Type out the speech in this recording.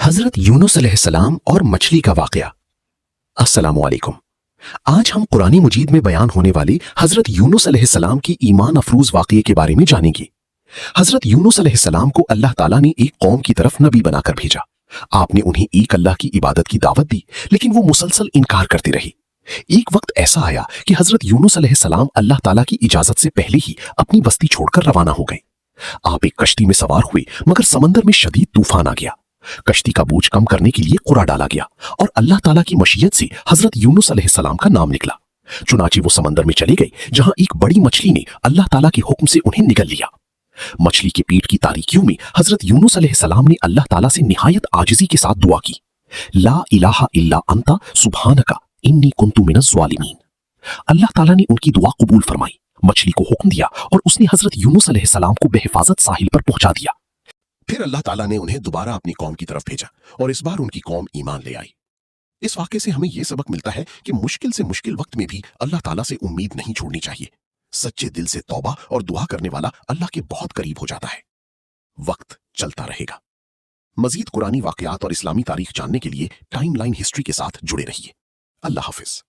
हजरत यूनुस अलैहिस्सलाम और मछली का वाकया। अस्सलामु अलैकुम। आज हम कुरानी मजीद में बयान होने वाले हजरत यूनुस अलैहिस्सलाम की ईमान अफरूज वाकये के बारे में जानेंगे। हजरत यूनुस अलैहिस्सलाम को अल्लाह ताला ने एक कौम की तरफ नबी बनाकर भेजा। आपने उन्हें एक अल्लाह की इबादत की दावत दी, लेकिन वो मुसलसल इनकार करती रही। एक वक्त ऐसा आया कि हजरत यूनुस अलैहिस्सलाम अल्लाह ताला की इजाजत से पहले ही अपनी बस्ती छोड़कर रवाना हो गए। आप एक कश्ती में सवार हुए, मगर समंदर में शदीद तूफान आ गया। कश्ती का बोझ कम करने के लिए कुरा डाला गया और अल्लाह ताला की मशीयत से हजरत यूनुस अलैहिस्सलाम का नाम निकला। चुनाचे वो समंदर में चले गए, जहां एक बड़ी मछली ने अल्लाह ताला के हुक्म से उन्हें निगल लिया। मछली के पेट की तारीकियों में हजरत यूनुस अलैहिस्सलाम ने अल्लाह ताला से निहायत आजिजी के साथ दुआ की, ला इलाहा इल्ला अंता सुब्हानका इन्नी कुन्तु मिनज़ ज़ालिमीन। अल्लाह ताला ने उनकी दुआ कबूल फरमाई, मछली को हुक्म दिया और उसने हजरत यूनुस अलैहिस्सलाम को बेहिफाजत साहिल पर पहुंचा दिया। फिर अल्लाह ताला ने उन्हें दोबारा अपनी कौम की तरफ भेजा और इस बार उनकी कौम ईमान ले आई। इस वाक़े से हमें यह सबक मिलता है कि मुश्किल से मुश्किल वक्त में भी अल्लाह ताला से उम्मीद नहीं छोड़नी चाहिए। सच्चे दिल से तौबा और दुआ करने वाला अल्लाह के बहुत करीब हो जाता है। वक्त चलता रहेगा। मजीद कुरानी वाक़यात और इस्लामी तारीख जानने के लिए टाइमलाइन हिस्ट्री के साथ जुड़े रहिए। अल्लाह हाफिज।